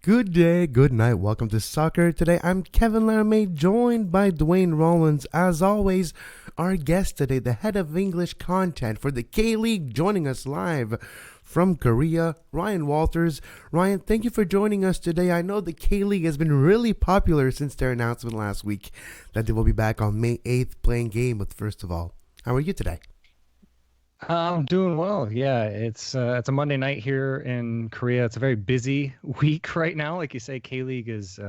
Good day, good night. Welcome to Soccer. Today I'm Kevin Laramée, joined by Duane Rollins. As always, our guest today, the head of English content for the K-League, joining us live from Korea, Ryan Walters. Ryan, thank you for joining us today. I know the K-League has been really popular since their announcement last week that they will be back on May 8th playing game with First of All. How are you today? I'm doing well. Yeah, it's a Monday night here in Korea. It's a very busy week right now. Like you say, K-League is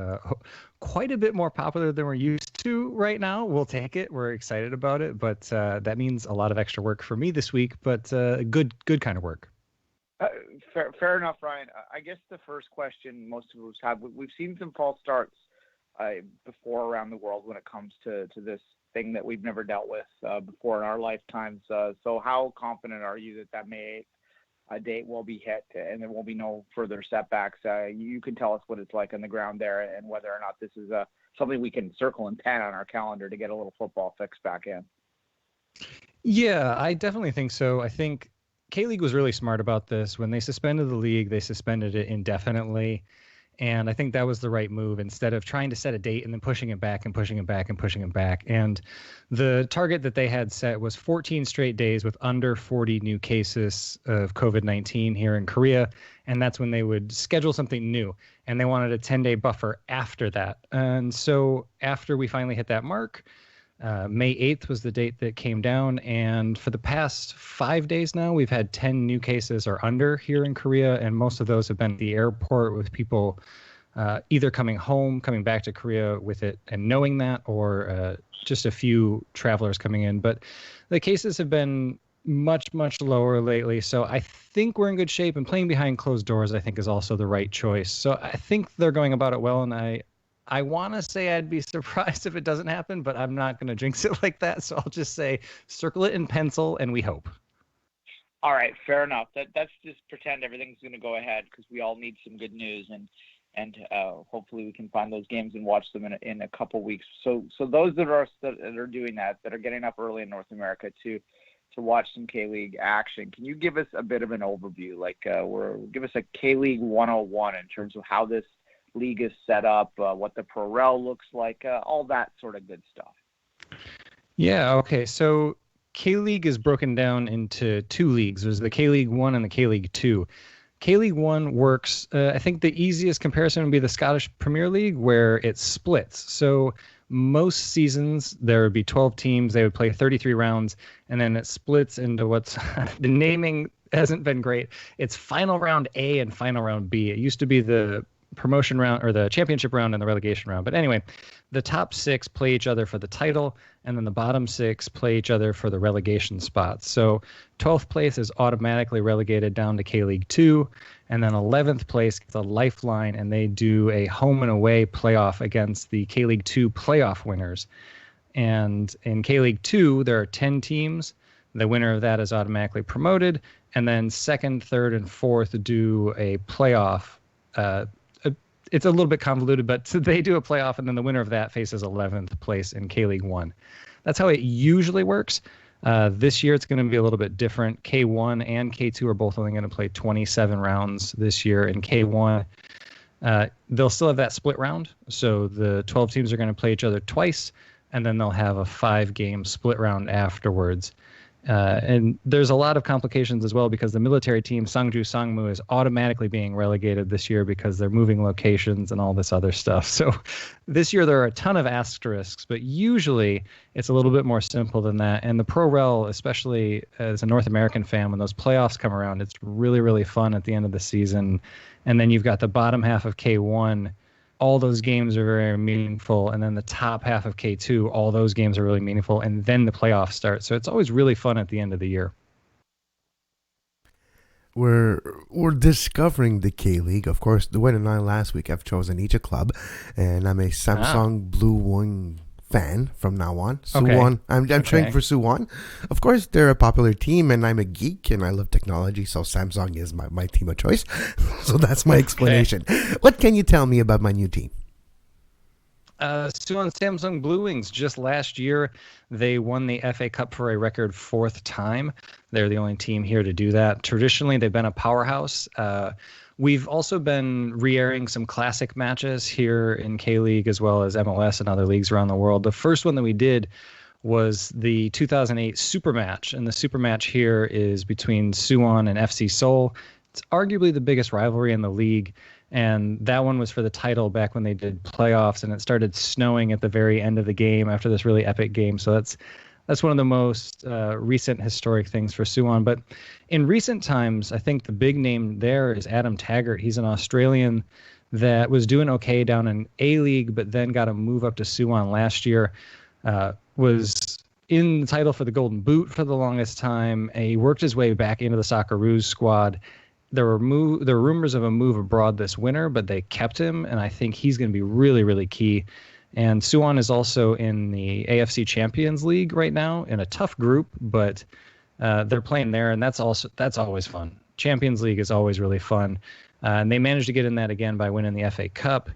quite a bit more popular than we're used to right now. We'll take it. We're excited about it, but that means a lot of extra work for me this week, but good kind of work. Uh, fair enough, Ryan. I guess the first question most of us have, we've seen some false starts before around the world when it comes to this thing that we've never dealt with before in our lifetimes. So how confident are you that May 8th date will be hit and there will be no further setbacks? You can tell us what it's like on the ground there and whether or not this is something we can circle and pen on our calendar to get a little football fix back in. Yeah, I definitely think so. I think K-League was really smart about this. When they suspended the league, they suspended it indefinitely. And I think that was the right move instead of trying to set a date and then pushing it back and pushing it back and pushing it back. And the target that they had set was 14 straight days with under 40 new cases of COVID-19 here in Korea. And that's when they would schedule something new. And they wanted a 10-day buffer after that. And so after we finally hit that mark, May 8th was the date that came down, and for the past 5 days now, we've had 10 new cases or under here in Korea, and most of those have been at the airport with people either coming home, coming back to Korea with it and knowing that, or just a few travelers coming in. But the cases have been much lower lately, so I think we're in good shape, and playing behind closed doors, I think, is also the right choice. So I think they're going about it well, and I want to say I'd be surprised if it doesn't happen, but I'm not going to jinx it like that. So I'll just say circle it in pencil and we hope. All right, fair enough. That's just pretend everything's going to go ahead because we all need some good news and hopefully we can find those games and watch them in a couple weeks. So those that are doing that are getting up early in North America to watch some K-League action. Can you give us a bit of an overview, give us a K-League 101 in terms of how this league is set up, what the pro rel looks like, all that sort of good stuff? Yeah, okay. So K-League is broken down into two leagues. There's the K-League 1 and the K-League 2. K-League 1 works, I think the easiest comparison would be the Scottish Premier League, where it splits. So most seasons, there would be 12 teams. They would play 33 rounds, and then it splits into what's the naming hasn't been great. It's Final Round A and Final Round B. It used to be the promotion round or the championship round and the relegation round. But anyway, the top six play each other for the title, and then the bottom six play each other for the relegation spots. So 12th place is automatically relegated down to K-League 2, and then 11th place gets a lifeline, and they do a home and away playoff against the K-League 2 playoff winners. And in K-League 2, there are 10 teams. The winner of that is automatically promoted, and then second, third, and fourth do a playoff. It's a little bit convoluted, but they do a playoff, and then the winner of that faces 11th place in K-League 1. That's how it usually works. This year, it's going to be a little bit different. K1 and K2 are both only going to play 27 rounds this year. In K1, they'll still have that split round. So the 12 teams are going to play each other twice, and then they'll have a 5-game split round afterwards. And there's a lot of complications as well because the military team, Sangju Sangmu, is automatically being relegated this year because they're moving locations and all this other stuff. So this year there are a ton of asterisks, but usually it's a little bit more simple than that. And the Pro Rel, especially as a North American fan, when those playoffs come around, it's really fun at the end of the season. And then you've got the bottom half of K1. All those games are very meaningful, and then the top half of K2, all those games are really meaningful, and then the playoffs start. So it's always really fun at the end of the year. We're discovering the K League. Of course, Duane and I last week have chosen each a club, and I'm a Samsung Blue Wing fan from now on. Suwon. I'm cheering for Suwon. Of course, they're a popular team, and I'm a geek, and I love technology, so Samsung is my team of choice. So that's my explanation. What can you tell me about my new team? Suwon Samsung Blue Wings, just last year, they won the FA Cup for a record 4th time. They're the only team here to do that. Traditionally, they've been a powerhouse. We've also been re-airing some classic matches here in K-League as well as MLS and other leagues around the world. The first one that we did was the 2008 Super Match, and the Super Match here is between Suwon and FC Seoul. It's arguably the biggest rivalry in the league, and that one was for the title back when they did playoffs, and it started snowing at the very end of the game after this really epic game. So that's one of the most recent historic things for Suwon. But in recent times, I think the big name there is Adam Taggart. He's an Australian that was doing okay down in A-League, but then got a move up to Suwon last year. Was in the title for the Golden Boot for the longest time. And he worked his way back into the Socceroos squad. There were rumors of a move abroad this winter, but they kept him, and I think he's going to be really, really key. And Suwon is also in the AFC Champions League right now in a tough group, but they're playing there, and that's always fun. Champions League is always really fun, and they managed to get in that again by winning the FA Cup.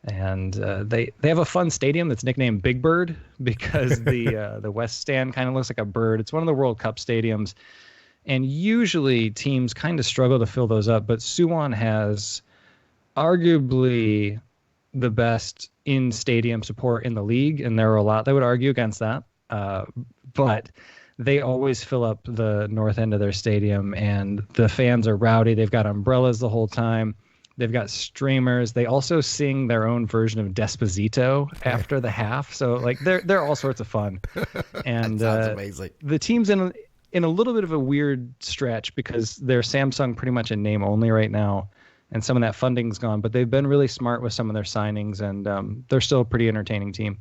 And they have a fun stadium that's nicknamed Big Bird because the West Stand kind of looks like a bird. It's one of the World Cup stadiums, and usually teams kind of struggle to fill those up, but Suwon has arguably the best in-stadium support in the league, and there are a lot that would argue against that. But they always fill up the north end of their stadium, and the fans are rowdy. They've got umbrellas the whole time. They've got streamers. They also sing their own version of Despacito after the half. So like they're all sorts of fun. And that sounds amazing. The team's in a little bit of a weird stretch because they're Samsung pretty much in name only right now. And some of that funding's gone, but they've been really smart with some of their signings, and they're still a pretty entertaining team.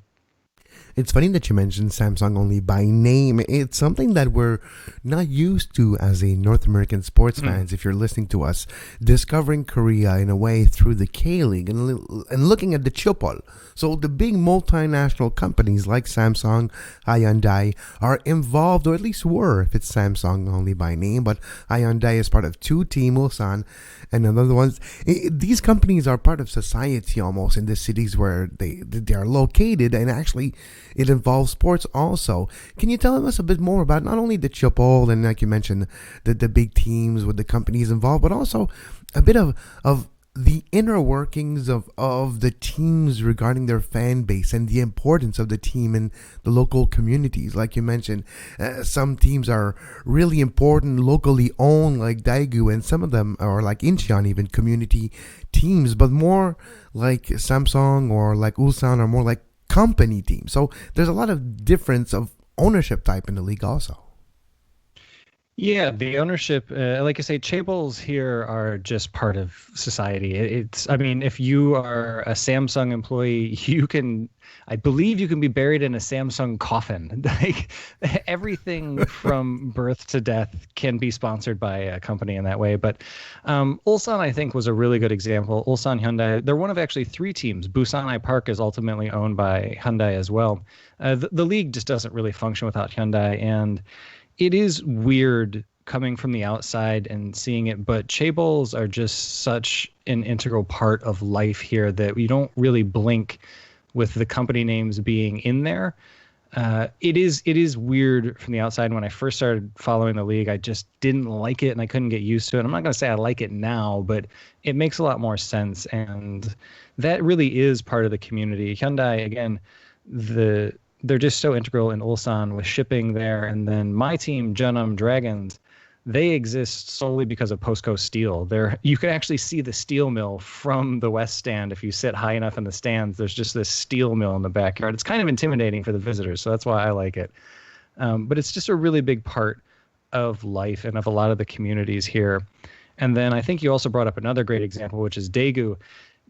It's funny that you mentioned Samsung only by name. It's something that we're not used to as a North American sports fans. If you're listening to us, discovering Korea in a way through the K-League and looking at the Chupol. So the big multinational companies like Samsung, Hyundai are involved, or at least were, if it's Samsung only by name. But Hyundai is part of two Team Ulsan and another ones. These companies are part of society almost in the cities where they are located, and actually it involves sports also. Can you tell us a bit more about not only the Chupol and, like you mentioned, the big teams with the companies involved, but also a bit of the inner workings of the teams regarding their fan base and the importance of the team in the local communities? Like you mentioned, some teams are really important, locally owned, like Daegu, and some of them are like Incheon, even community teams, but more like Samsung or like Ulsan are more like company teams. So there's a lot of difference of ownership type in the league also. Yeah, the ownership, like I say, chaebols here are just part of society. I mean, if you are a Samsung employee, I believe you can be buried in a Samsung coffin. Like everything from birth to death can be sponsored by a company in that way. But Ulsan, I think, was a really good example. Ulsan Hyundai, they're one of actually three teams. Busanai Park is ultimately owned by Hyundai as well. The league just doesn't really function without Hyundai, and it is weird coming from the outside and seeing it, but chaebols are just such an integral part of life here that you don't really blink with the company names being in there. It is weird from the outside. When I first started following the league, I just didn't like it and I couldn't get used to it. I'm not going to say I like it now, but it makes a lot more sense, and that really is part of the community. Hyundai, again, they're just so integral in Ulsan with shipping there. And then my team, Jeonnam Dragons, they exist solely because of Postco Steel. You can actually see the steel mill from the West Stand. If you sit high enough in the stands, there's just this steel mill in the backyard. It's kind of intimidating for the visitors, so that's why I like it. But it's just a really big part of life and of a lot of the communities here. And then I think you also brought up another great example, which is Daegu.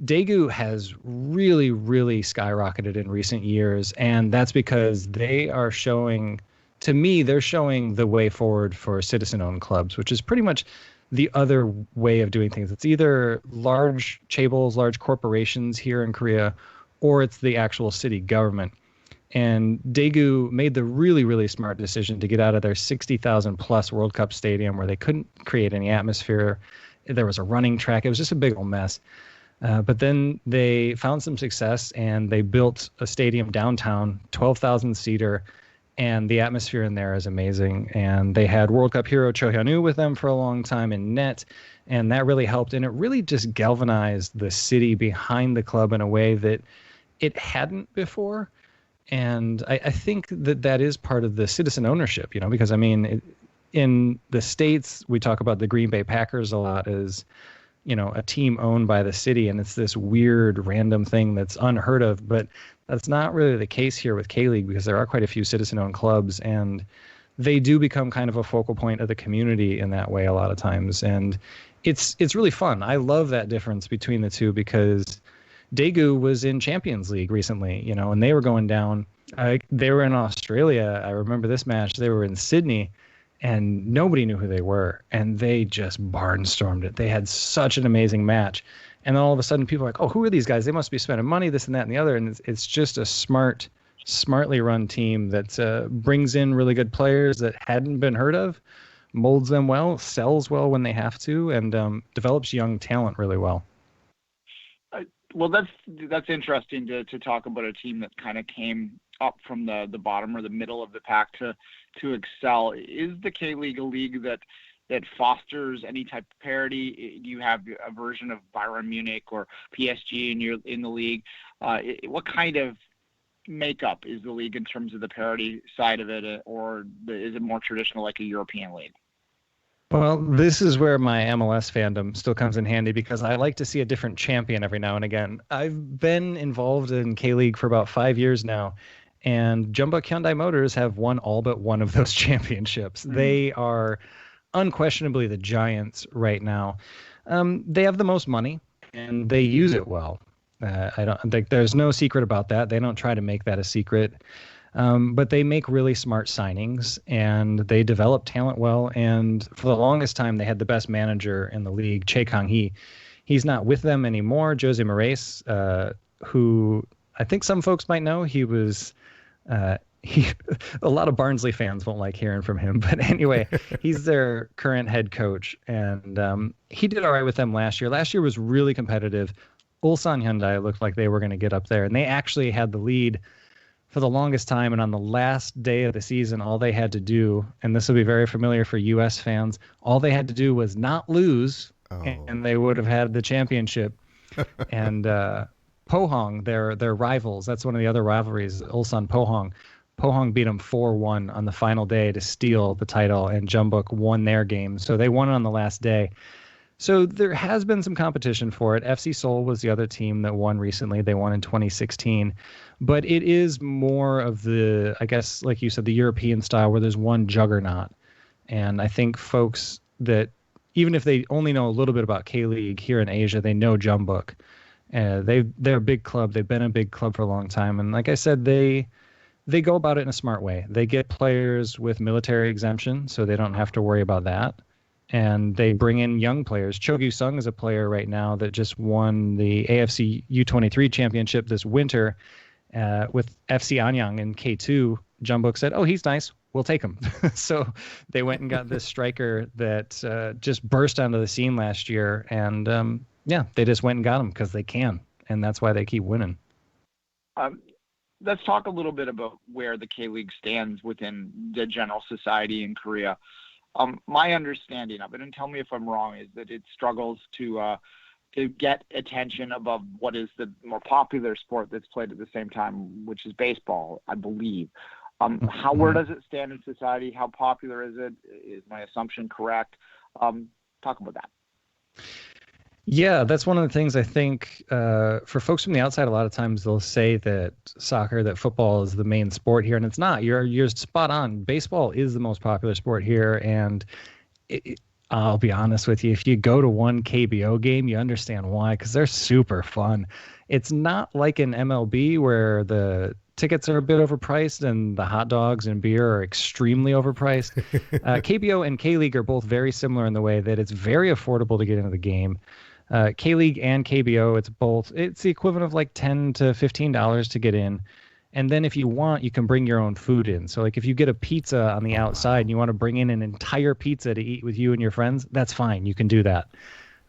Daegu has really, really skyrocketed in recent years, and that's because they're showing the way forward for citizen-owned clubs, which is pretty much the other way of doing things. It's either large chaebols, large corporations here in Korea, or it's the actual city government. And Daegu made the really, really smart decision to get out of their 60,000-plus World Cup stadium where they couldn't create any atmosphere. There was a running track. It was just a big old mess. But then they found some success, and they built a stadium downtown, 12,000-seater, and the atmosphere in there is amazing. And they had World Cup hero Cho Hyun-woo with them for a long time in net, And that really helped. And it really just galvanized the city behind the club in a way that it hadn't before. And I think that is part of the citizen ownership, because I mean, in the States, we talk about the Green Bay Packers a lot as, a team owned by the city, and it's this weird random thing that's unheard of. But that's not really the case here with K-League, because there are quite a few citizen-owned clubs, and they do become kind of a focal point of the community in that way a lot of times. And it's really fun. I love that difference between the two, because Daegu was in Champions League recently, and they were going down. They were in Australia. I remember this match. They were in Sydney, and nobody knew who they were, and they just barnstormed it. They had such an amazing match. And then all of a sudden people are like, oh, who are these guys? They must be spending money, this and that and the other. And it's just a smartly run team that brings in really good players that hadn't been heard of, molds them well, sells well when they have to, and develops young talent really well. Well, that's interesting to talk about a team that kind of came up from the bottom or the middle of the pack to excel. Is the K-League a league that fosters any type of parity? Do you have a version of Bayern Munich or PSG in the league? What kind of makeup is the league in terms of the parity side of it, or is it more traditional like a European league? Well, this is where my MLS fandom still comes in handy, because I like to see a different champion every now and again. I've been involved in K-League for about 5 years now, and Jeonbuk Hyundai Motors have won all but one of those championships. Mm-hmm. They are unquestionably the giants right now. They have the most money, and they use it well. I don't think there's no secret about that. They don't try to make that a secret. But they make really smart signings, and they develop talent well. And for the longest time, they had the best manager in the league, Chae Kang-hee. He's not with them anymore. Jose Moraes, who I think some folks might know, he was a lot of Barnsley fans won't like hearing from him. But anyway, he's their current head coach, and he did all right with them last year. Last year was really competitive. Ulsan Hyundai looked like they were going to get up there, and they actually had the lead for the longest time. And on the last day of the season, all they had to do, and this will be very familiar for U.S. fans, all they had to do was not lose, and they would have had the championship. And Pohang, their rivals, that's one of the other rivalries, Ulsan Pohang. Pohang beat them 4-1 on the final day to steal the title, and Jeonbuk won their game. So they won it on the last day. So there has been some competition for it. FC Seoul was the other team that won recently. They won in 2016. But it is more of the, I guess, like you said, the European style, where there's one juggernaut. And I think folks that, even if they only know a little bit about K-League here in Asia, they know Jeonbuk. They're a big club. They've been a big club for a long time. And like I said, they go about it in a smart way. They get players with military exemption, so they don't have to worry about that. And they bring in young players. Cho Gyu-sung is a player right now that just won the AFC U23 championship this winter with FC Anyang in K2. Jeonbuk said, oh, he's nice, we'll take him. So they went and got this striker that just burst onto the scene last year. And they just went and got him because they can. And that's why they keep winning. Let's talk a little bit about where the K-League stands within the general society in Korea. My understanding of it, and tell me if I'm wrong, is that it struggles to get attention above what is the more popular sport that's played at the same time, which is baseball, I believe. Where does it stand in society? How popular is it? Is my assumption correct? Talk about that. Yeah, that's one of the things I think for folks from the outside, a lot of times they'll say that football is the main sport here, and it's not. You're spot on. Baseball is the most popular sport here, and I'll be honest with you, if you go to one KBO game, you understand why, because they're super fun. It's not like in MLB where the tickets are a bit overpriced and the hot dogs and beer are extremely overpriced. KBO and K-League are both very similar in the way that it's very affordable to get into the game. K-League and KBO, it's the equivalent of like $10 to $15 to get in. And then if you want, you can bring your own food in. So like if you get a pizza on the outside and you want to bring in an entire pizza to eat with you and your friends, that's fine. You can do that.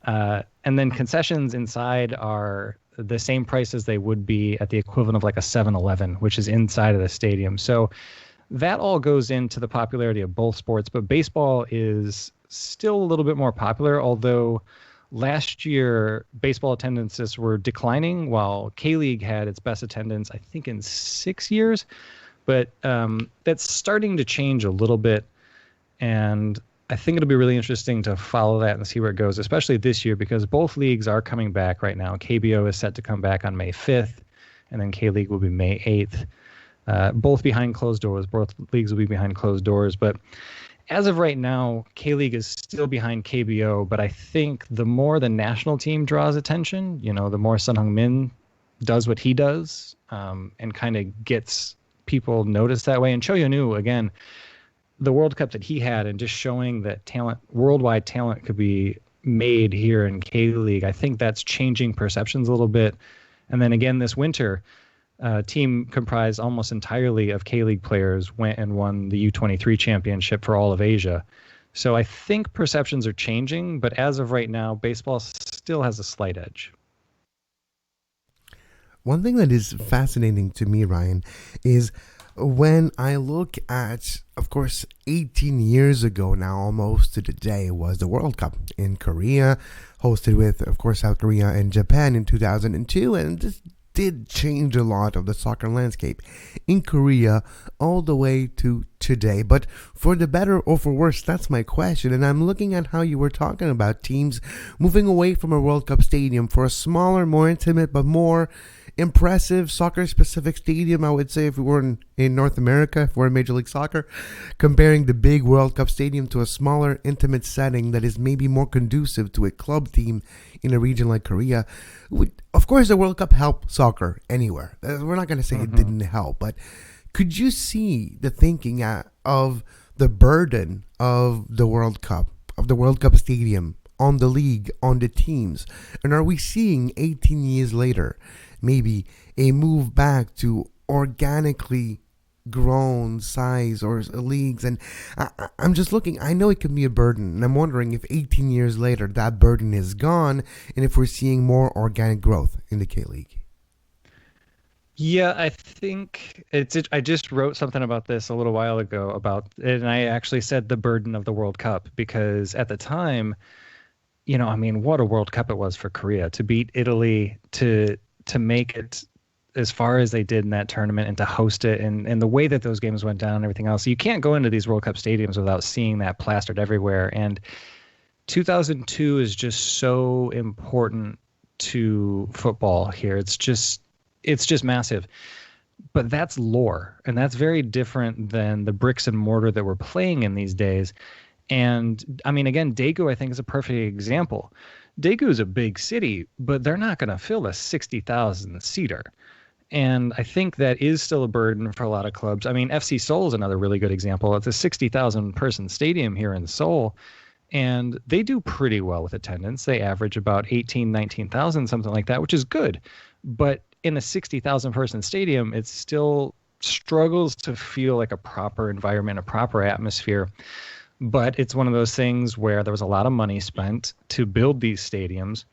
And then concessions inside are the same price as they would be at the equivalent of like a 7-Eleven, which is inside of the stadium. So that all goes into the popularity of both sports. But baseball is still a little bit more popular, although last year baseball attendances were declining while K-League had its best attendance, I think, in 6 years. But that's starting to change a little bit. And I think it'll be really interesting to follow that and see where it goes, especially this year, because both leagues are coming back right now. KBO is set to come back on May 5th, and then K-League will be May 8th. Both behind closed doors. Both leagues will be behind closed doors. But as of right now, K-League is still behind KBO, but I think the more the national team draws attention, the more Sun Heung-min does what he does, and kind of gets people noticed that way. And Cho Yeon-woo, again, the World Cup that he had and just showing that worldwide talent could be made here in K-League, I think that's changing perceptions a little bit. And then again, this winter, a team comprised almost entirely of K-League players went and won the U23 championship for all of Asia. So I think perceptions are changing, but as of right now, baseball still has a slight edge. One thing that is fascinating to me, Ryan, is when I look at, of course, 18 years ago now, almost to the day, was the World Cup in Korea, hosted with, of course, South Korea and Japan in 2002, and this did change a lot of the soccer landscape in Korea all the way to today. But for the better or for worse, that's my question. And I'm looking at how you were talking about teams moving away from a World Cup stadium for a smaller, more intimate, but more impressive soccer-specific stadium, I would say, if we were in North America, if we're in Major League Soccer, comparing the big World Cup stadium to a smaller, intimate setting that is maybe more conducive to a club team in a region like Korea. Of course, the World Cup helped soccer anywhere. We're not going to say it didn't help, but could you see the thinking of the burden of the World Cup stadium on the league, on the teams? And are we seeing 18 years later maybe a move back to organically grown size or leagues? And I'm just looking, I know it can be a burden, and I'm wondering if 18 years later that burden is gone and if we're seeing more organic growth in the K-League. Yeah, I think I just wrote something about this a little while ago and I actually said the burden of the World Cup, because at the time, what a World Cup it was for Korea to beat Italy, to make it as far as they did in that tournament and to host it, and the way that those games went down and everything else. You can't go into these World Cup stadiums without seeing that plastered everywhere. And 2002 is just so important to football here. It's just massive. But that's lore, and that's very different than the bricks and mortar that we're playing in these days. And again, Daegu, I think, is a perfect example. Daegu is a big city, but they're not going to fill a 60,000 seater. And I think that is still a burden for a lot of clubs. FC Seoul is another really good example. It's a 60,000 person stadium here in Seoul, and they do pretty well with attendance. They average about 18, 19,000, something like that, which is good. But in a 60,000 person stadium, it still struggles to feel like a proper environment, a proper atmosphere. But it's one of those things where there was a lot of money spent to build these stadiums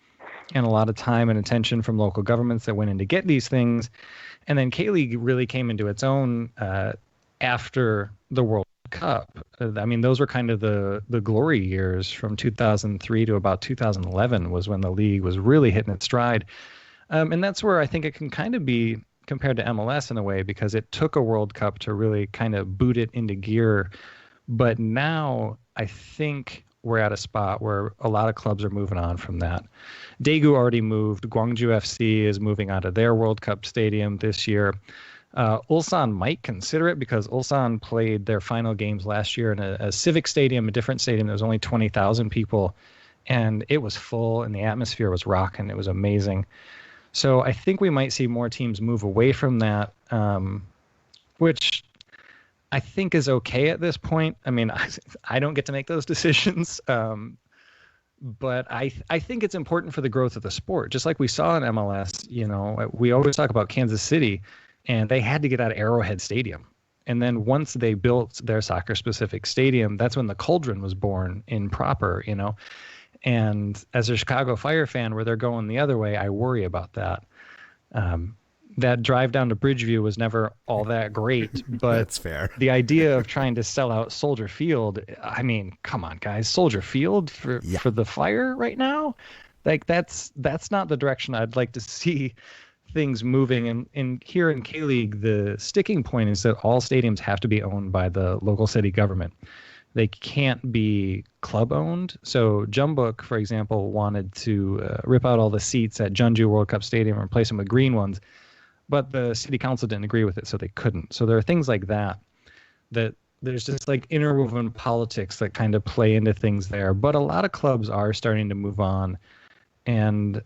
and a lot of time and attention from local governments that went in to get these things. And then K-League really came into its own after the World Cup. Those were kind of the glory years from 2003 to about 2011 was when the league was really hitting its stride. And that's where I think it can kind of be compared to MLS in a way, because it took a World Cup to really kind of boot it into gear. But now I think we're at a spot where a lot of clubs are moving on from that. Daegu already moved. Gwangju FC is moving out of their World Cup stadium this year. Ulsan might consider it, because Ulsan played their final games last year in a civic stadium, a different stadium. There was only 20,000 people, and it was full, and the atmosphere was rocking. It was amazing. So I think we might see more teams move away from that, which I think is okay at this point. I don't get to make those decisions, but I think it's important for the growth of the sport. Just like we saw in MLS, we always talk about Kansas City, and they had to get out of Arrowhead Stadium. And then once they built their soccer-specific stadium, that's when the Cauldron was born in proper, And as a Chicago Fire fan, where they're going the other way, I worry about that. that drive down to Bridgeview was never all that great, but That's fair. The idea of trying to sell out Soldier Field, I mean, come on, guys, Soldier Field for the Fire right now, like that's not the direction I'd like to see things moving. And here in K-League, the sticking point is that all stadiums have to be owned by the local city government. They can't be club owned. So Jumbuk, for example, wanted to rip out all the seats at Gwangju World Cup Stadium and replace them with green ones. But the city council didn't agree with it, so they couldn't. So there are things like that there's just like interwoven politics that kind of play into things there. But a lot of clubs are starting to move on. And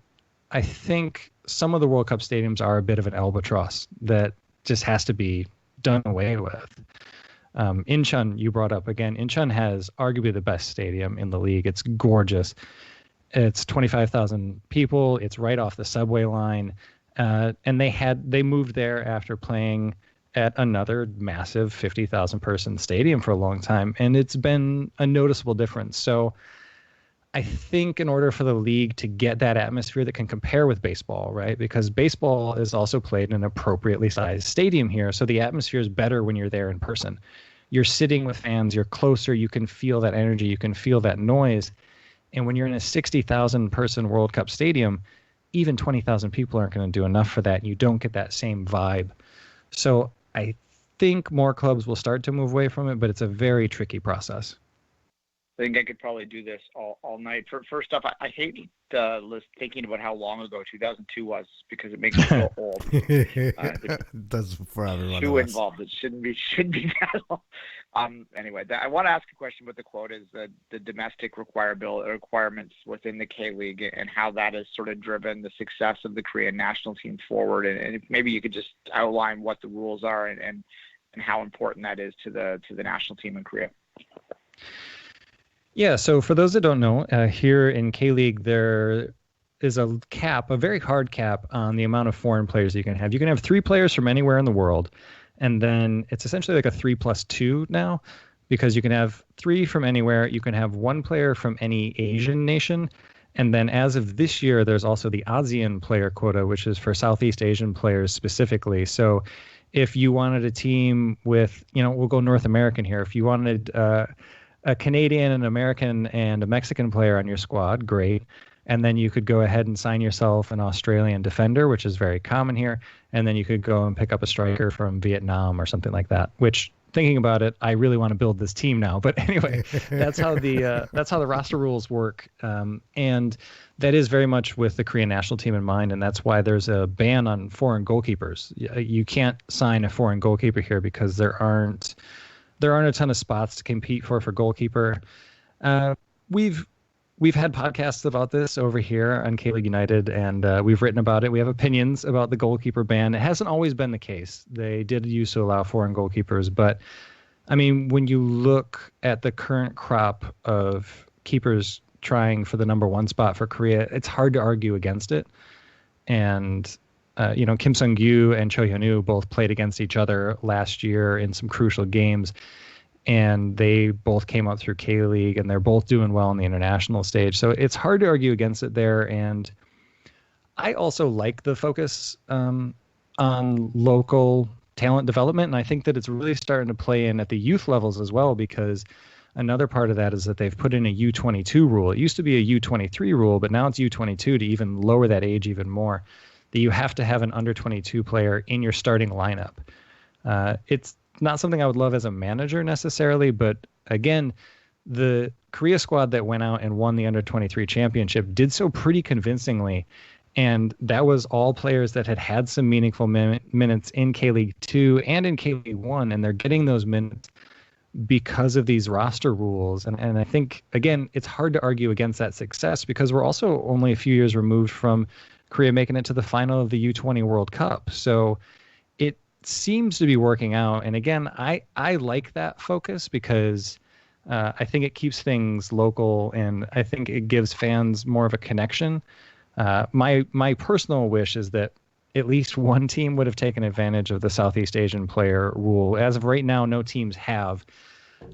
I think some of the World Cup stadiums are a bit of an albatross that just has to be done away with. Incheon, you brought up again. Incheon has arguably the best stadium in the league. It's gorgeous. It's 25,000 people. It's right off the subway line. And they moved there after playing at another massive 50,000 person stadium for a long time. And it's been a noticeable difference. So I think in order for the league to get that atmosphere that can compare with baseball, right? Because baseball is also played in an appropriately sized stadium here. So the atmosphere is better when you're there in person. You're sitting with fans, you're closer, you can feel that energy, you can feel that noise. And when you're in a 60,000 person World Cup stadium, even 20,000 people aren't going to do enough for that. And you don't get that same vibe. So I think more clubs will start to move away from it, but it's a very tricky process. I think I could probably do this all night. First off, I hate thinking about how long ago 2002 was because it makes me feel old. It does for everyone. Too involved. It shouldn't be that long. Anyway, I want to ask a question about the quotas, the domestic requirements within the K-League, and how that has sort of driven the success of the Korean national team forward. And if maybe you could just outline what the rules are and how important that is to the national team in Korea. Yeah, so for those that don't know, here in K-League, there is a cap, a very hard cap on the amount of foreign players you can have. You can have 3 players from anywhere in the world, and then it's essentially like a 3+2 now, because you can have 3 from anywhere. You can have 1 player from any Asian nation, and then as of this year, there's also the ASEAN player quota, which is for Southeast Asian players specifically. So if you wanted a team with, we'll go North American here. If you wanted a Canadian, an American, and a Mexican player on your squad, great. And then you could go ahead and sign yourself an Australian defender, which is very common here. And then you could go and pick up a striker from Vietnam or something like that, which, thinking about it, I really want to build this team now. But anyway, that's how the roster rules work. And that is very much with the Korean national team in mind. And that's why there's a ban on foreign goalkeepers. You can't sign a foreign goalkeeper here because there aren't a ton of spots to compete for goalkeeper. We've had podcasts about this over here on K-League United, and we've written about it. We have opinions about the goalkeeper ban. It hasn't always been the case. They did used to allow foreign goalkeepers, but I mean, when you look at the current crop of keepers trying for the number 1 spot for Korea, it's hard to argue against it. And Kim Sung-gyu and Cho Hyun-woo both played against each other last year in some crucial games, and they both came up through K-League, and they're both doing well on the international stage. So it's hard to argue against it there. And I also like the focus on local talent development, and I think that it's really starting to play in at the youth levels as well, because another part of that is that they've put in a U22 rule. It used to be a U23 rule, but now it's U22 to even lower that age even more. That you have to have an under 22 player in your starting lineup. It's not something I would love as a manager necessarily, but again, the Korea squad that went out and won the under 23 championship did so pretty convincingly. And that was all players that had some meaningful minutes in K-League 2 and in K-League 1, and they're getting those minutes because of these roster rules. And I think, again, it's hard to argue against that success because we're also only a few years removed from Korea making it to the final of the U20 World Cup. So it seems to be working out. And again, I like that focus because I think it keeps things local, and I think it gives fans more of a connection. My personal wish is that at least one team would have taken advantage of the Southeast Asian player rule. As of right now, no teams have.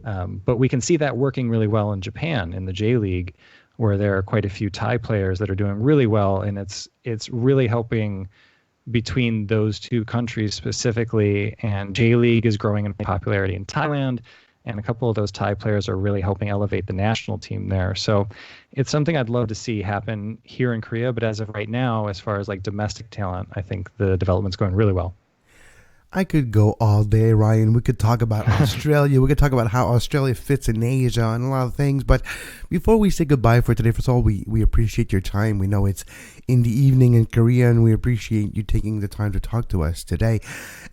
But we can see that working really well in Japan, in the J-League, where there are quite a few Thai players that are doing really well, and it's really helping between those two countries specifically. And J-League is growing in popularity in Thailand, and a couple of those Thai players are really helping elevate the national team there. So it's something I'd love to see happen here in Korea. But as of right now, as far as like domestic talent, I think the development's going really well. I could go all day, Ryan. We could talk about Australia. We could talk about how Australia fits in Asia and a lot of things. But before we say goodbye for today, first of all, we appreciate your time. We know it's in the evening in Korea, and we appreciate you taking the time to talk to us today.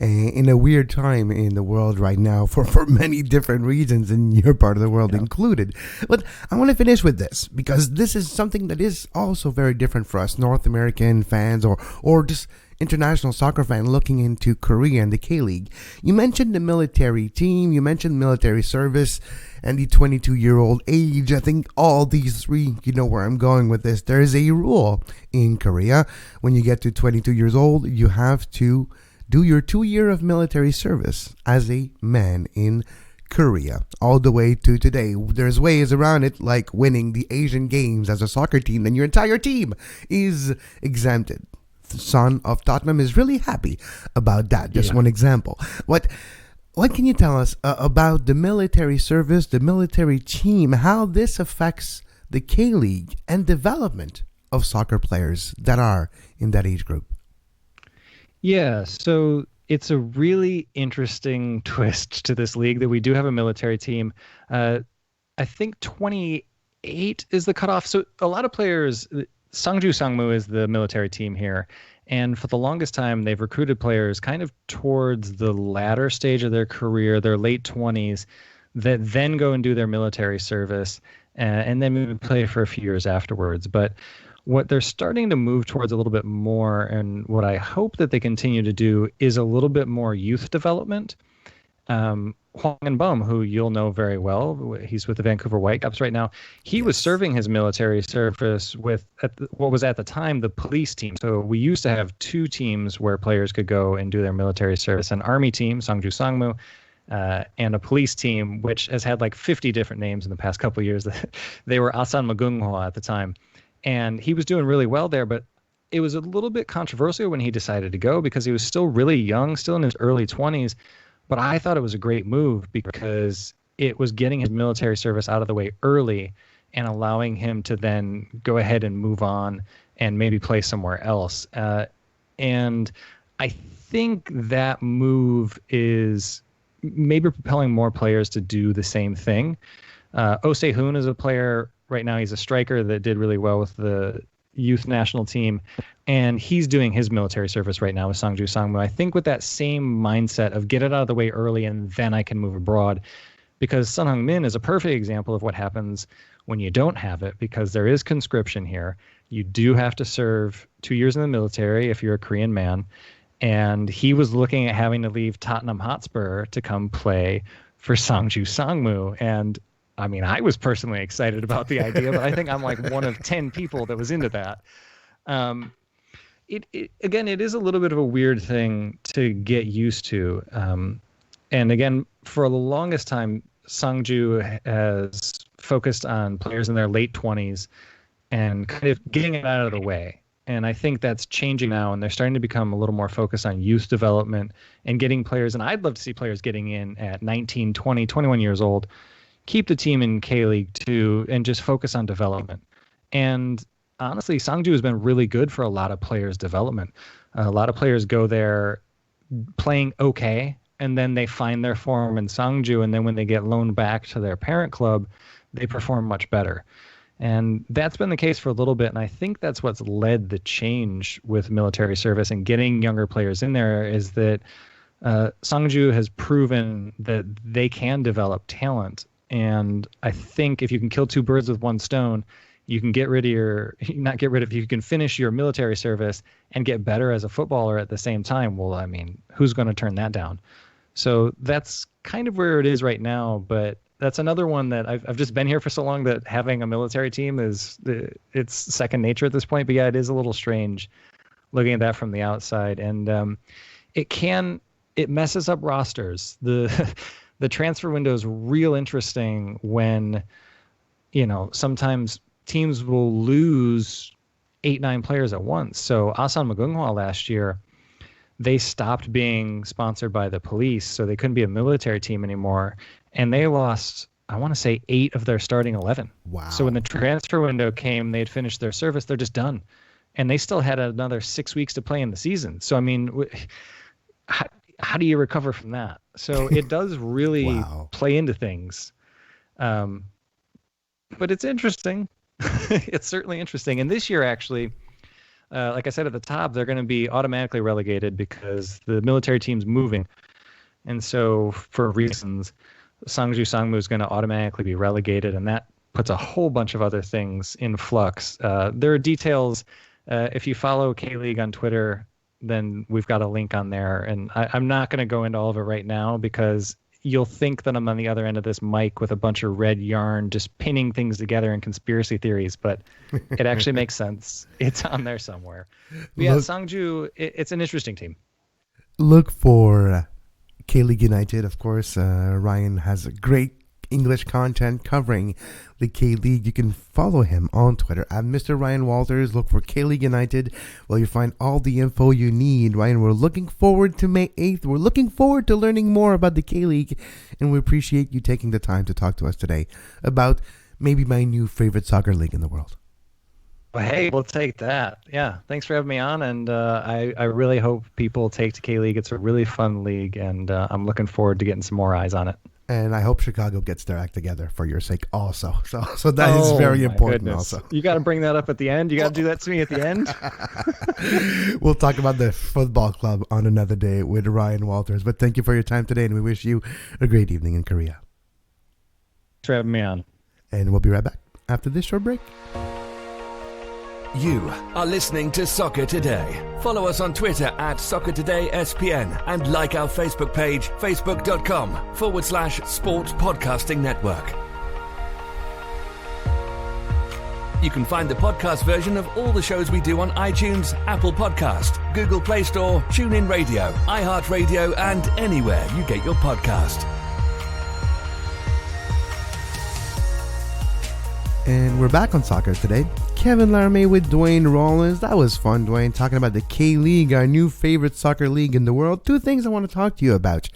In a weird time in the world right now for many different reasons, and your part of the world included. But I want to finish with this, because this is something that is also very different for us North American fans or just international soccer fan looking into Korea and the K-League. You mentioned the military team, you mentioned military service, and the 22-year-old age. I think all these three, you know where I'm going with this. There is a rule in Korea. When you get to 22 years old, you have to do your 2 year of military service as a man in Korea, all the way to today. There's ways around it, like winning the Asian Games as a soccer team, then your entire team is exempted. The son of Tottenham is really happy about that. Just one example. What can you tell us about the military service, the military team, how this affects the K-League and development of soccer players that are in that age group? Yeah, so it's a really interesting twist to this league that we do have a military team. I think 28 is the cutoff. So a lot of players, Sangju Sangmu is the military team here. And for the longest time, they've recruited players kind of towards the latter stage of their career, their late 20s, that then go and do their military service and then maybe play for a few years afterwards. But what they're starting to move towards a little bit more, and what I hope that they continue to do, is a little bit more youth development. Hwang In-bum, who you'll know very well, he's with the Vancouver Whitecaps right now. He was serving his military service with what was at the time the police team. So we used to have two teams where players could go and do their military service: an army team, Sangju Sangmu, and a police team, which has had like 50 different names in the past couple of years. They were Asan Magunghwa at the time. And he was doing really well there, but it was a little bit controversial when he decided to go because he was still really young, still in his early 20s. But I thought it was a great move because it was getting his military service out of the way early and allowing him to then go ahead and move on and maybe play somewhere else. And I think that move is maybe propelling more players to do the same thing. Oh Se-hoon is a player right now. He's a striker that did really well with the youth national team, and he's doing his military service right now with Sangju Sangmu. I think with that same mindset of get it out of the way early and then I can move abroad, because Sun Heung-min is a perfect example of what happens when you don't have it, because there is conscription here. You do have to serve 2 years in the military if you're a Korean man, and he was looking at having to leave Tottenham Hotspur to come play for Sangju Sangmu. And I mean, I was personally excited about the idea, but I think I'm like one of 10 people that was into that. Again, it is a little bit of a weird thing to get used to. And again, for the longest time, Sangju has focused on players in their late 20s and kind of getting it out of the way. And I think that's changing now, and they're starting to become a little more focused on youth development and getting players. And I'd love to see players getting in at 19, 20, 21 years old, keep the team in K-League too, and just focus on development. And honestly, Sangju has been really good for a lot of players' development. A lot of players go there playing okay, and then they find their form in Sangju, and then when they get loaned back to their parent club, they perform much better. And that's been the case for a little bit, and I think that's what's led the change with military service and getting younger players in there, is that Sangju has proven that they can develop talent. And I think if you can kill two birds with one stone, you can you can finish your military service and get better as a footballer at the same time. Well, I mean, who's going to turn that down? So that's kind of where it is right now. But that's another one that I've just been here for so long that having a military team it's second nature at this point. But yeah, it is a little strange looking at that from the outside. And it messes up rosters. The transfer window is real interesting when, sometimes teams will lose 8-9 players at once. So Asan Magunghwa last year, they stopped being sponsored by the police, so they couldn't be a military team anymore. And they lost, I want to say, 8 of their starting 11. Wow. So when the transfer window came, they'd finished their service, they're just done. And they still had another 6 weeks to play in the season. So, I mean, how do you recover from that? So it does really Wow. play into things. But it's interesting. It's certainly interesting. And this year, actually, like I said at the top, they're going to be automatically relegated because the military team's moving. And so for reasons, Sangju Sangmu is going to automatically be relegated, and that puts a whole bunch of other things in flux. There are details. If you follow K-League on Twitter, then we've got a link on there. And I'm not going to go into all of it right now because you'll think that I'm on the other end of this mic with a bunch of red yarn just pinning things together in conspiracy theories, but it actually makes sense. It's on there somewhere. But yeah, Sangju, it's an interesting team. Look for K-League United, of course. Ryan has great English content covering the K-League. You can follow him on Twitter at Mr. Ryan Walters. Look for K-League United. Well, you find all the info you need. Ryan, we're looking forward to May 8th. We're looking forward to learning more about the K-League, and we appreciate you taking the time to talk to us today about maybe my new favorite soccer league in the world. Well, hey, we'll take that. Yeah, thanks for having me on, and I really hope people take to K-League. It's a really fun league, and I'm looking forward to getting some more eyes on it. And I hope Chicago gets their act together for your sake also. So that is very important. Goodness. Also. You got to bring that up at the end. You got to do that to me at the end. We'll talk about the football club on another day with Ryan Walters. But thank you for your time today, and we wish you a great evening in Korea. Thanks for having me on. And we'll be right back after this short break. You are listening to Soccer Today. Follow us on Twitter at Soccer Today SPN and like our Facebook page, facebook.com/Sports Podcasting Network. You can find the podcast version of all the shows we do on iTunes, Apple Podcast, Google Play Store, TuneIn Radio, iHeartRadio, and anywhere you get your podcast. And we're back on Soccer Today. Kevin Laramée with Duane Rollins. That was fun, Duane, talking about the K-League, our new favorite soccer league in the world. 2 things I want to talk to you about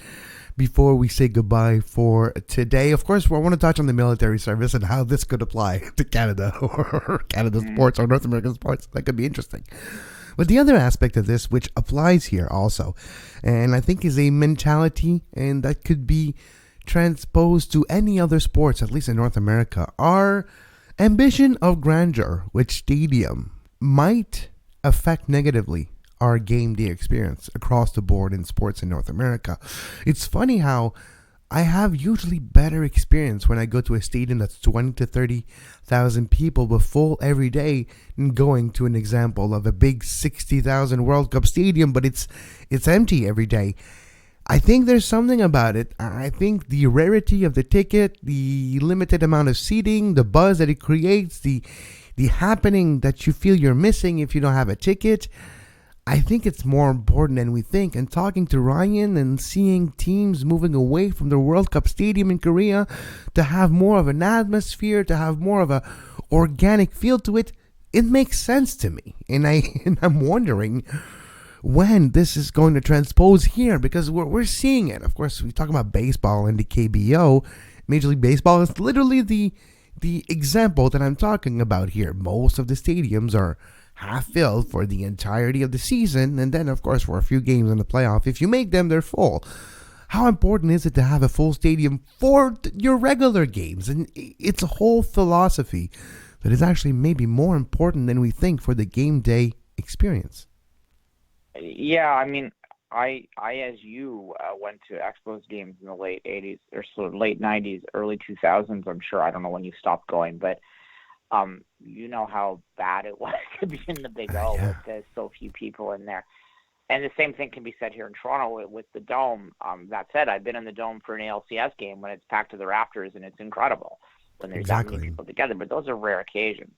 before we say goodbye for today. Of course, I want to touch on the military service and how this could apply to Canada or Canada sports or North American sports. That could be interesting. But the other aspect of this, which applies here also, and I think is a mentality, and that could be transposed to any other sports, at least in North America, are ambition of grandeur, which stadium might affect negatively our game day experience across the board in sports in North America. It's funny how I have usually better experience when I go to a stadium that's 20 to 30,000 people but full every day than going to an example of a big 60,000 World Cup stadium, but it's empty every day. I think there's something about it. I think the rarity of the ticket, the limited amount of seating, the buzz that it creates, the happening that you feel you're missing if you don't have a ticket, I think it's more important than we think. And talking to Ryan and seeing teams moving away from the World Cup stadium in Korea to have more of an atmosphere, to have more of a organic feel to it, it makes sense to me. And I'm wondering when this is going to transpose here, because we're seeing it. Of course, we talk about baseball and the KBO. Major League Baseball is literally the example that I'm talking about here. Most of the stadiums are half filled for the entirety of the season, and then, of course, for a few games in the playoff, if you make them, they're full. How important is it to have a full stadium for your regular games? And it's a whole philosophy that is actually maybe more important than we think for the game day experience. Yeah, I mean, I as you went to Expos games in the late 80s or sort of late 90s, early 2000s. I'm sure, I don't know when you stopped going, but you know how bad it was to be in the Big O with there's so few people in there. And the same thing can be said here in Toronto with the Dome. That said, I've been in the Dome for an ALCS game when it's packed to the rafters, and it's incredible when there's that many people together. But those are rare occasions.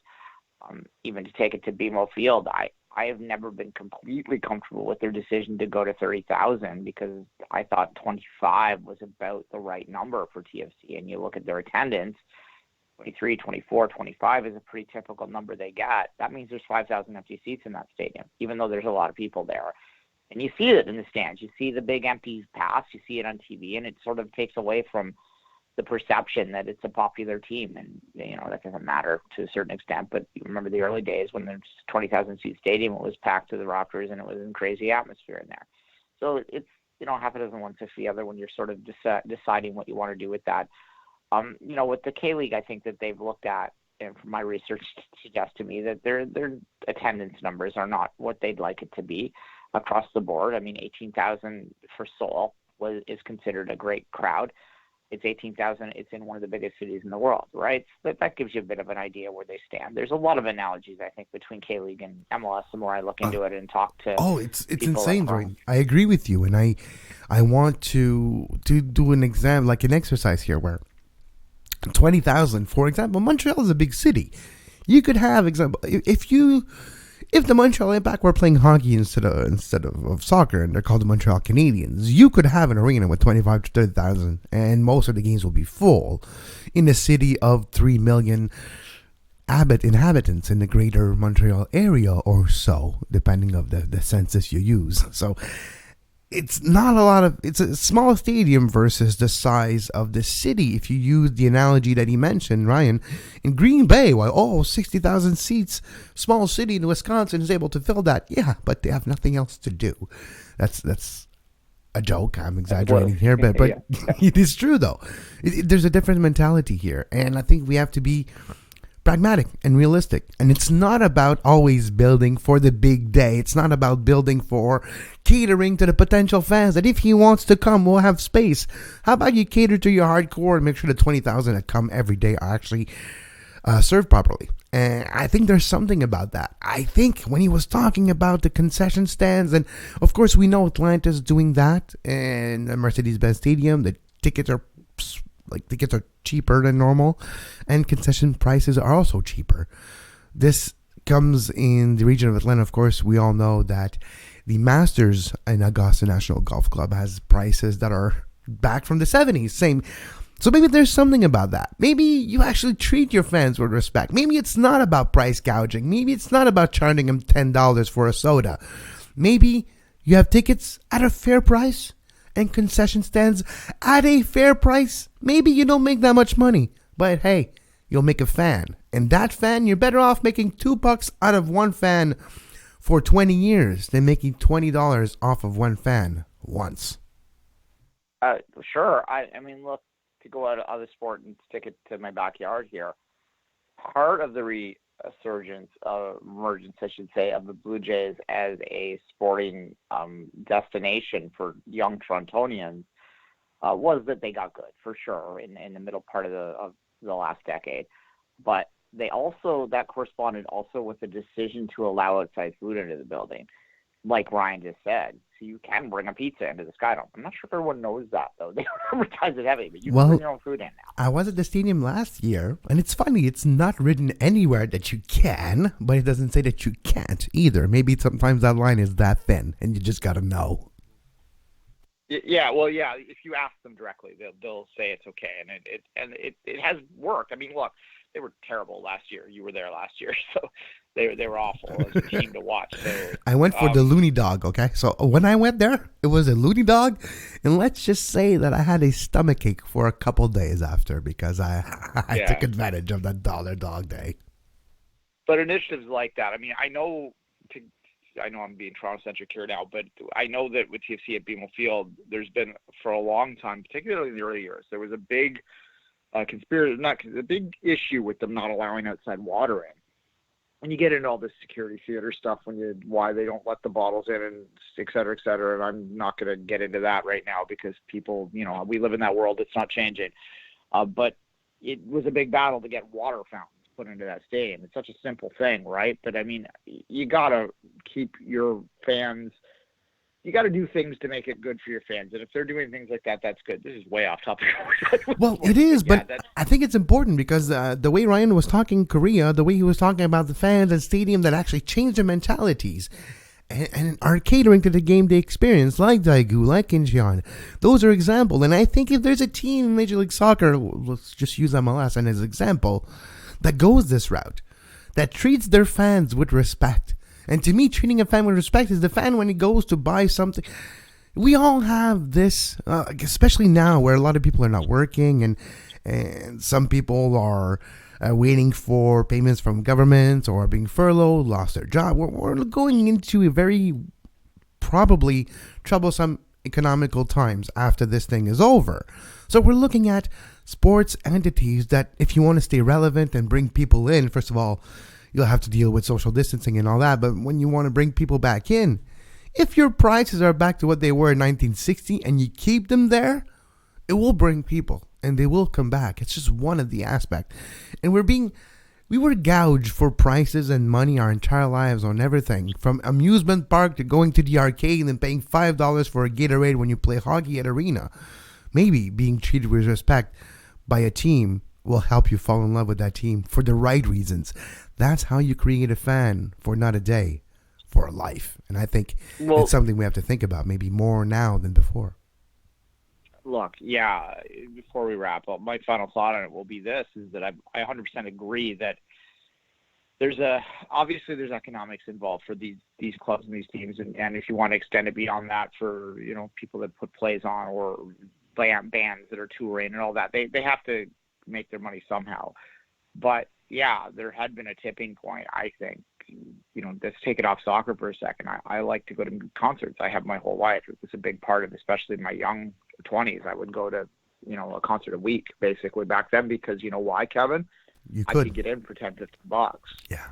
Even to take it to BMO Field, I have never been completely comfortable with their decision to go to 30,000 because I thought 25 was about the right number for TFC. And you look at their attendance, 23, 24, 25 is a pretty typical number they got. That means there's 5,000 empty seats in that stadium, even though there's a lot of people there. And you see it in the stands. You see the big empty paths. You see it on TV, and it sort of takes away from the perception that it's a popular team. And, that doesn't matter to a certain extent. But you remember the early days when there's 20,000 seat stadium, it was packed to the Raptors, and it was a crazy atmosphere in there. So it's, half a dozen, one fifth the other when you're sort of deciding what you want to do with that. With the K-League, I think that they've looked at, and from my research suggests to me that their attendance numbers are not what they'd like it to be across the board. I mean, 18,000 for Seoul is considered a great crowd. It's 18,000. It's in one of the biggest cities in the world, right? So that gives you a bit of an idea where they stand. There's a lot of analogies, I think, between K-League and MLS. The more I look into it and talk to it's insane, Dwayne. I agree with you, and I want to do an exam, like an exercise here, where 20,000, for example, Montreal is a big city. You could have if the Montreal Impact were playing hockey instead of soccer, and they're called the Montreal Canadiens, you could have an arena with 25 to 30,000, and most of the games will be full in a city of 3 million inhabitants in the greater Montreal area or so, depending of the census you use. So it's not a lot of, it's a small stadium versus the size of the city. If you use the analogy that he mentioned, Ryan, in Green Bay, 60,000 seats, small city in Wisconsin is able to fill that. Yeah, but they have nothing else to do. That's a joke. I'm exaggerating here, but it is true though. There's a different mentality here, and I think we have to be pragmatic and realistic. And it's not about always building for the big day. It's not about building for catering to the potential fans that if he wants to come, we'll have space. How about you cater to your hardcore and make sure the 20,000 that come every day are actually served properly? And I think there's something about that. I think when he was talking about the concession stands, and of course we know Atlanta's doing that in the Mercedes-Benz Stadium, the tickets are cheaper than normal, and concession prices are also cheaper. This comes in the region of Atlanta. Of course, we all know that the Masters in Augusta National Golf Club has prices that are back from the 70s. Same. So maybe there's something about that. Maybe you actually treat your fans with respect. Maybe it's not about price gouging. Maybe it's not about charging them $10 for a soda. Maybe you have tickets at a fair price and concession stands at a fair price. Maybe you don't make that much money, but hey, you'll make a fan. And that fan, you're better off making $2 out of one fan for 20 years than making $20 off of one fan once. Sure. I mean, look, to go out of other sport and stick it to my backyard here, part of the emergence, I should say, of the Blue Jays as a sporting destination for young Torontonians was that they got good, for sure, in the middle part of the last decade. But they also, that corresponded also with the decision to allow outside food into the building, like Ryan just said. So you can bring a pizza into the Skydome. I'm not sure if everyone knows that, though. They don't advertise it heavy, but you can bring your own food in now. I was at the stadium last year, and it's funny. It's not written anywhere that you can, but it doesn't say that you can't either. Maybe sometimes that line is that thin, and you just got to know. Yeah, well, yeah. If you ask them directly, they'll say it's okay, and it has worked. I mean, look, they were terrible last year. You were there last year, so they were awful as a team to watch. So, I went for the loony dog. Okay, so when I went there, it was a loony dog, and let's just say that I had a stomachache for a couple days after because I took advantage of that $1 dog day. But initiatives like that, I mean, I know I'm being Toronto-centric here now, but I know that with TFC at BMO Field, there's been for a long time, particularly in the early years, there was a big a big issue with them not allowing outside water in. When you get into all this security theater stuff, why they don't let the bottles in, and et cetera, and I'm not going to get into that right now because people, we live in that world. It's not changing. But it was a big battle to get water fountains put into that stadium. It's such a simple thing, right? But I mean, you got to keep your fans, you got to do things to make it good for your fans. And if they're doing things like that, that's good. This is way off topic. Well, it is, but I think it's important because the way Ryan was talking in Korea, the way he was talking about the fans and stadium that actually changed their mentalities and are catering to the game day experience, like Daegu, like Incheon. Those are examples. And I think if there's a team in Major League Soccer, let's just use MLS as an example, that goes this route, that treats their fans with respect, And to me, treating a fan with respect is the fan when he goes to buy something. We all have this, especially now where a lot of people are not working and some people are waiting for payments from governments or being furloughed, lost their job. We're going into a very probably troublesome economical times after this thing is over. So we're looking at sports entities that if you want to stay relevant and bring people in, first of all, you'll have to deal with social distancing and all that. But when you want to bring people back in, if your prices are back to what they were in 1960 and you keep them there, it will bring people and they will come back. It's just one of the aspects. And we were gouged for prices and money our entire lives on everything, from amusement park to going to the arcade and paying $5 for a Gatorade when you play hockey at arena. Maybe being treated with respect by a team will help you fall in love with that team for the right reasons. That's how you create a fan for not a day, for a life. And I think it's something we have to think about, maybe more now than before. Look, yeah, before we wrap up, my final thought on it will be this, is that I 100% agree that obviously there's economics involved for these clubs and these teams. And if you want to extend it beyond that for, people that put plays on or bands that are touring and all that, they have to make their money somehow. But yeah, there had been a tipping point, I think. Let's take it off soccer for a second. I like to go to concerts. I have my whole life. It was a big part of, especially in my young 20s. I would go to, a concert a week basically back then because why, Kevin? I could get in for $10-15. Yeah.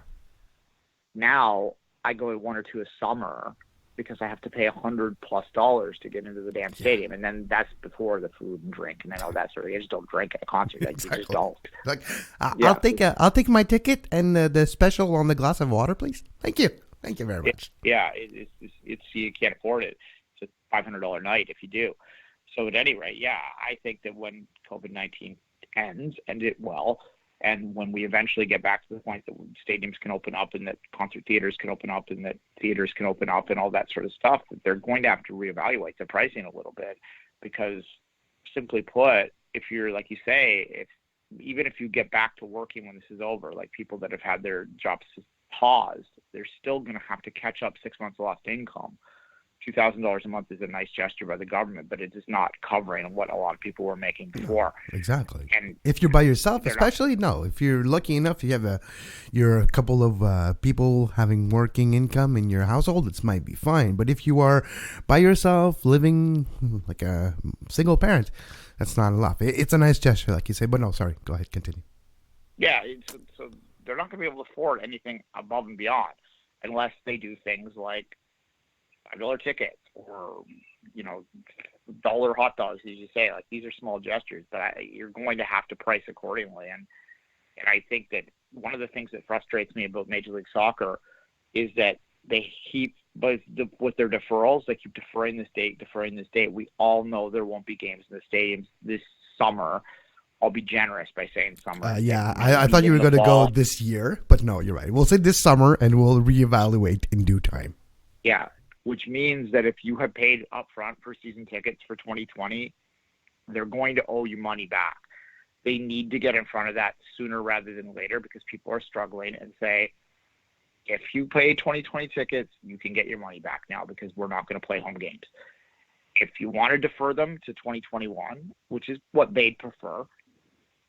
Now I go to one or two a summer because I have to pay $100+ to get into the damn stadium, and then that's before the food and drink and then all that sort of. You just don't drink at a concert. Exactly. You just don't. Like, I'll take my ticket and the special on the glass of water, please. Thank you very much. It's you can't afford it. It's a $500 night if you do. So at any rate, yeah, I think that when COVID-19 ends, end it well. And when we eventually get back to the point that stadiums can open up and that concert theaters can open up and that theaters can open up and all that sort of stuff, that they're going to have to reevaluate the pricing a little bit because, simply put, if you're, like you say, even if you get back to working when this is over, like people that have had their jobs paused, they're still going to have to catch up 6 months lost income. $2,000 a month is a nice gesture by the government, but it is not covering what a lot of people were making before. No, exactly. And if you're by yourself, especially, no. If you're lucky enough, you're a couple of people having working income in your household, it might be fine. But if you are by yourself, living like a single parent, that's not enough. It's a nice gesture, like you say. But no, sorry. Go ahead, continue. Yeah, so they're not going to be able to afford anything above and beyond unless they do things like $5 tickets or, dollar hot dogs, as you say. Like, these are small gestures, but you're going to have to price accordingly. And I think that one of the things that frustrates me about Major League Soccer is that they keep, with their deferrals, they keep deferring this date. We all know there won't be games in the stadiums this summer. I'll be generous by saying summer. I thought you were going to go this year, but no, you're right. We'll say this summer and we'll reevaluate in due time. Yeah. Which means that if you have paid upfront for season tickets for 2020, they're going to owe you money back. They need to get in front of that sooner rather than later because people are struggling and say, if you pay 2020 tickets, you can get your money back now because we're not going to play home games. If you want to defer them to 2021, which is what they'd prefer,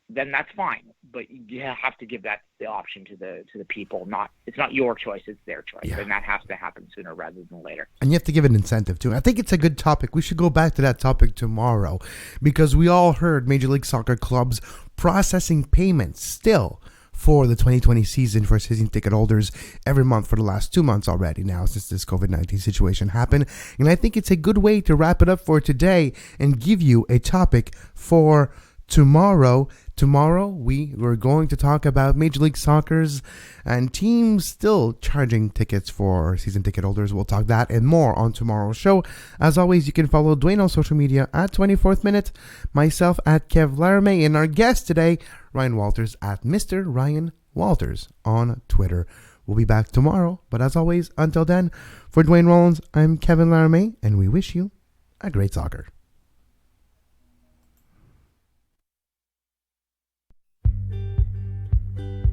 then that's fine. But you have to give that the option to the people. It's not your choice, it's their choice. Yeah. And that has to happen sooner rather than later. And you have to give an incentive too. I think it's a good topic. We should go back to that topic tomorrow because we all heard Major League Soccer clubs processing payments still for the 2020 season for season ticket holders every month for the last 2 months already now since this COVID-19 situation happened. And I think it's a good way to wrap it up for today and give you a topic for tomorrow. Tomorrow, we were going to talk about Major League Soccer's and teams still charging tickets for season ticket holders. We'll talk that and more on tomorrow's show. As always, you can follow Duane on social media at 24th Minute, myself at Kev Laramée, and our guest today, Ryan Walters at Mr. Ryan Walters on Twitter. We'll be back tomorrow, but as always, until then, for Duane Rollins, I'm Kevin Laramée, and we wish you a great soccer.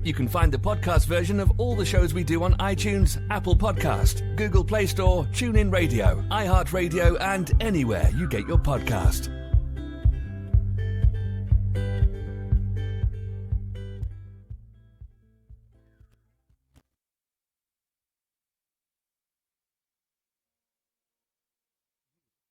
You can find the podcast version of all the shows we do on iTunes, Apple Podcast, Google Play Store, TuneIn Radio, iHeartRadio, and anywhere you get your podcast.